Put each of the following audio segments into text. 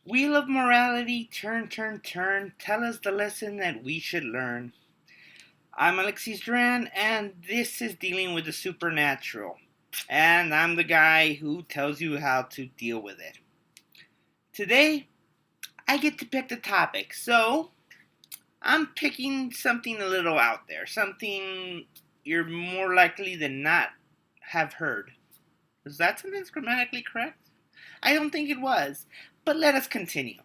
Wheel of morality, turn, turn, turn. Tell us the lesson that we should learn. I'm Alexis Duran, and this is Dealing with the Supernatural. And I'm the guy who tells you how to deal with it. Today, I get to pick the topic, so I'm picking something a little out there. Something you're more likely than not have heard. Was that sentence grammatically correct? I don't think it was, but let us continue.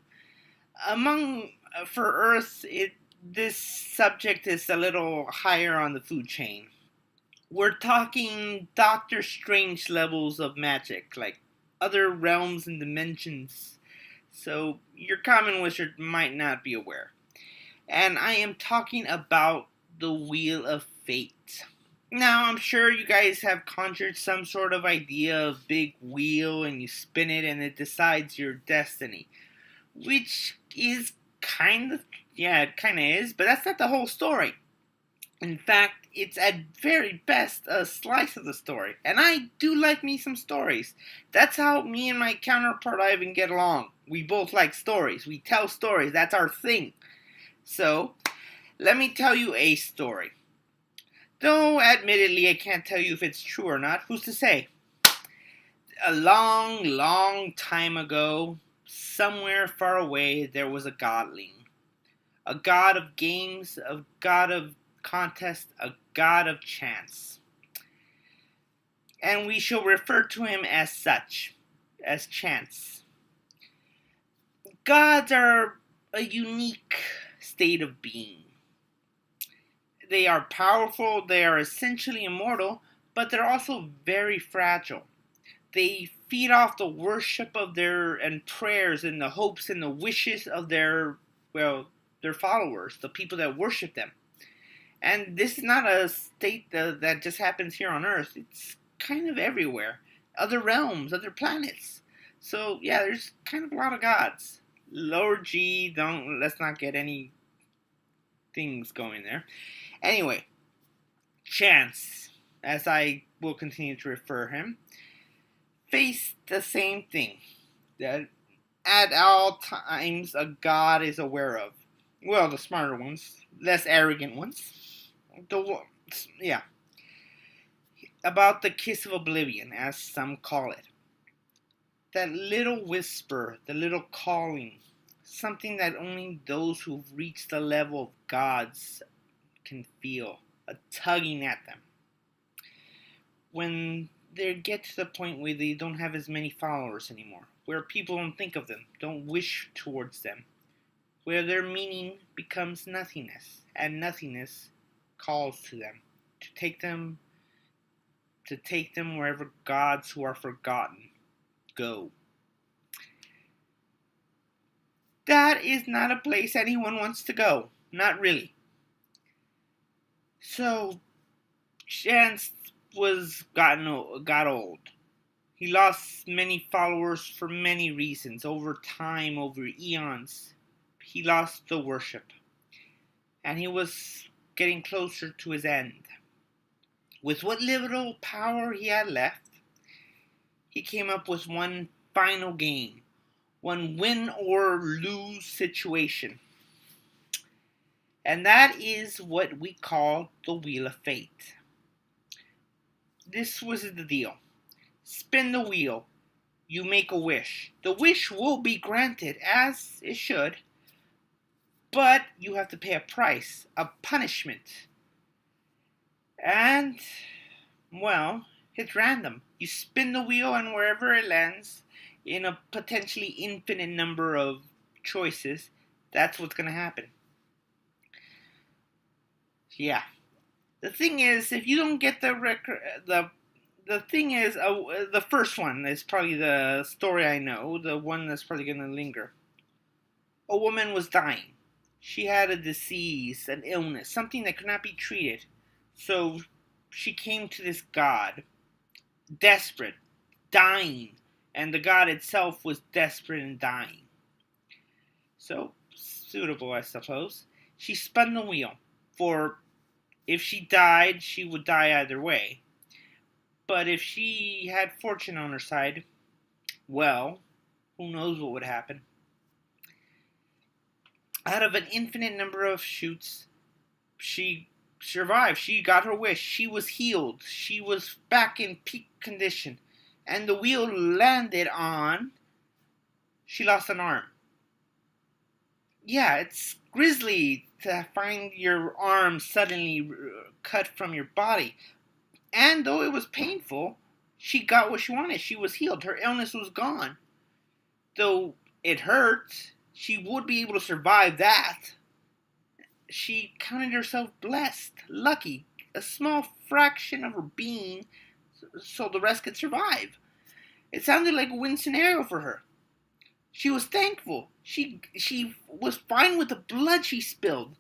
Among for Earth, this subject is a little higher on the food chain. We're talking Doctor Strange levels of magic, like other realms and dimensions. So your common wizard might not be aware. And I am talking about the Wheel of Fate. Now, I'm sure you guys have conjured some sort of idea of big wheel and you spin it and it decides your destiny, which is kind of, yeah, it kind of is, but that's not the whole story. In fact, it's at very best a slice of the story, and I do like me some stories. That's how me and my counterpart Ivan get along. We both like stories. We tell stories. That's our thing. So, let me tell you a story. Though, admittedly, I can't tell you if it's true or not. Who's to say? A long, long time ago, somewhere far away, there was a godling. A god of games, a god of contest, a god of chance. And we shall refer to him as such, as chance. Gods are a unique state of being. They are powerful, they are essentially immortal, but they're also very fragile. They feed off the worship of their and prayers and the hopes and the wishes of their followers, the people that worship them. And this is not a state that just happens here on Earth. It's kind of everywhere. Other realms, other planets. So yeah, there's kind of a lot of gods. Lower G, let's not get any things going there. Anyway, Chance, as I will continue to refer him, faced the same thing that at all times a god is aware of. Well, the smarter ones, less arrogant ones. Yeah, about the kiss of oblivion, as some call it. That little whisper, the little calling, something that only those who've reached the level of gods can feel, a tugging at them. When they get to the point where they don't have as many followers anymore, where people don't think of them, don't wish towards them, where their meaning becomes nothingness, and nothingness calls to them, to take them wherever gods who are forgotten go. That is not a place anyone wants to go. Not really. So, Chance got old. He lost many followers for many reasons. Over time, over eons, he lost the worship. And he was getting closer to his end. With what little power he had left, he came up with one final game, one win or lose situation. And that is what we call the Wheel of Fate. This was the deal. Spin the wheel. You make a wish. The wish will be granted, as it should, but you have to pay a price, a punishment. And, well, it's random. You spin the wheel, and wherever it lands, in a potentially infinite number of choices, that's what's going to happen. Yeah. The thing is, if you don't get the record, the thing is, the first one is probably the story I know, the one that's probably going to linger. A woman was dying. She had a disease, an illness, something that could not be treated. So she came to this god, desperate, dying, and the god itself was desperate and dying. So, suitable, I suppose. She spun the wheel, for if she died, she would die either way. But if she had fortune on her side, well, who knows what would happen. Out of an infinite number of shoots, she survived. She got her wish. She was healed. She was back in peak condition. And the wheel landed on. She lost an arm. Yeah, it's grisly to find your arm suddenly cut from your body. And though it was painful, she got what she wanted. She was healed. Her illness was gone. Though it hurt, she would be able to survive that. She counted herself blessed, lucky, a small fraction of her being, so the rest could survive. It sounded like a win scenario for her. She was thankful. She was fine with the blood she spilled.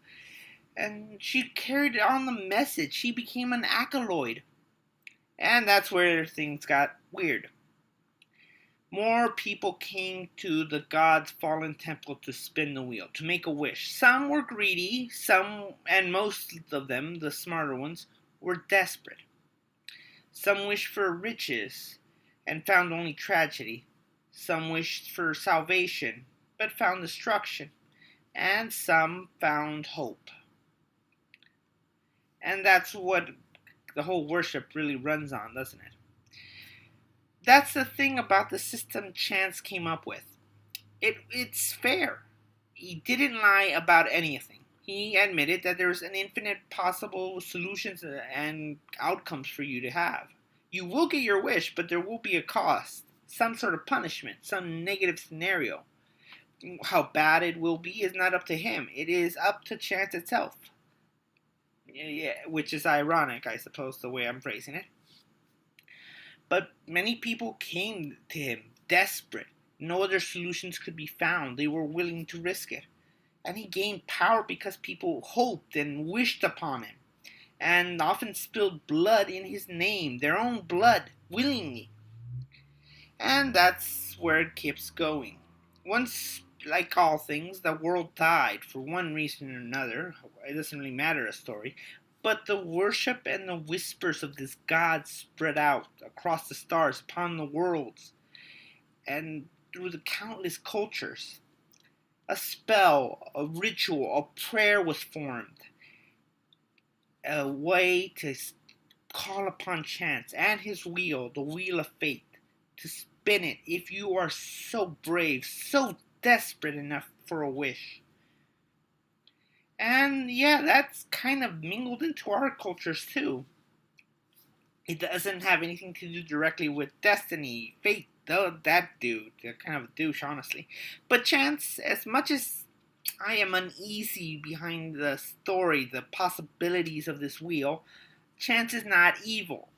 And she carried on the message. She became an acolyte. And that's where things got weird. More people came to the god's fallen temple to spin the wheel, to make a wish. Some were greedy, some, and most of them, the smarter ones, were desperate. Some wished for riches and found only tragedy. Some wished for salvation but found destruction. And some found hope. And that's what the whole worship really runs on, doesn't it? That's the thing about the system Chance came up with. It's fair. He didn't lie about anything. He admitted that there's an infinite possible solutions and outcomes for you to have. You will get your wish, but there will be a cost, some sort of punishment, some negative scenario. How bad it will be is not up to him. It is up to Chance itself. Yeah, which is ironic, I suppose, the way I'm phrasing it. But many people came to him desperate. No other solutions could be found. They were willing to risk it. And he gained power because people hoped and wished upon him, and often spilled blood in his name, their own blood, willingly. And that's where it keeps going. Once, like all things, the world died for one reason or another. It doesn't really matter a story. But the worship and the whispers of this God spread out across the stars, upon the worlds, and through the countless cultures. A spell, a ritual, a prayer was formed. A way to call upon Chance and his wheel, the wheel of fate, to spin it if you are so brave, so desperate enough for a wish. And yeah, that's kind of mingled into our cultures too. It doesn't have anything to do directly with destiny, fate, though that dude, they're kind of a douche, honestly. But Chance, as much as I am uneasy behind the story, the possibilities of this wheel, Chance is not evil.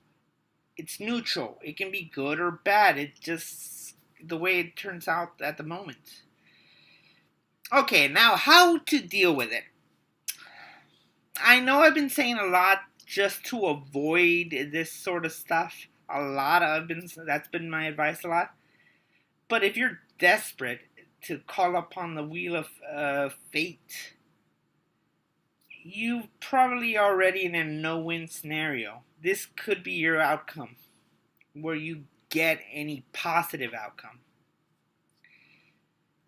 It's neutral. It can be good or bad. It's just the way it turns out at the moment. Okay, now how to deal with it. I know I've been saying a lot just to avoid this sort of stuff. That's been my advice a lot. But if you're desperate to call upon the wheel of fate, you probably already in a no-win scenario. This could be your outcome, where you get any positive outcome.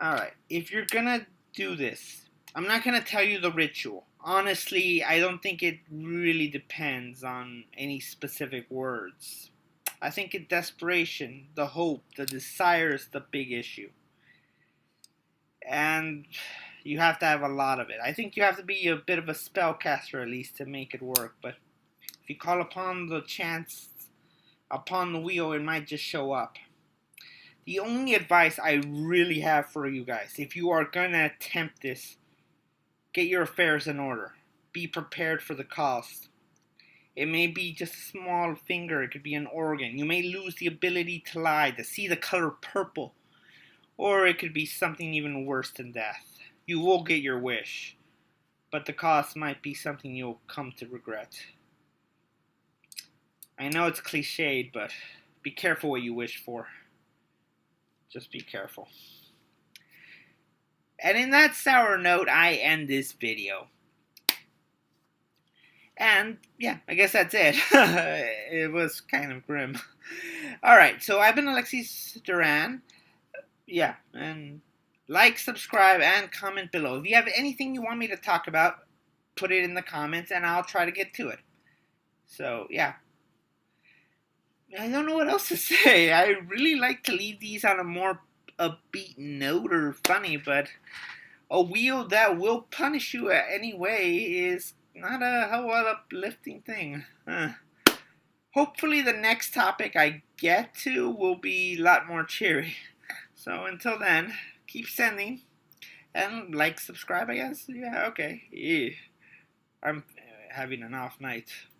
Alright, if you're gonna do this, I'm not gonna tell you the ritual. Honestly, I don't think it really depends on any specific words. I think in desperation, the hope, the desire is the big issue. And you have to have a lot of it. I think you have to be a bit of a spellcaster at least to make it work. But if you call upon the chance, upon the wheel, it might just show up. The only advice I really have for you guys, if you are going to attempt this, get your affairs in order. Be prepared for the cost. It may be just a small finger. It could be an organ. You may lose the ability to lie, to see the color purple. Or it could be something even worse than death. You will get your wish, but the cost might be something you'll come to regret. I know it's cliched, but be careful what you wish for. Just be careful. And in that sour note, I end this video. And yeah, I guess that's it. It was kind of grim. Alright, so I've been Alexis Duran. Yeah, and like, subscribe, and comment below. If you have anything you want me to talk about, put it in the comments and I'll try to get to it. So, yeah. I don't know what else to say. I really like to leave these on a more upbeat note or funny, but a wheel that will punish you anyway is not a whole uplifting thing. Hopefully the next topic I get to will be a lot more cheery. So until then, keep sending. And like, subscribe, I guess? Yeah, okay. Yeah. I'm having an off night.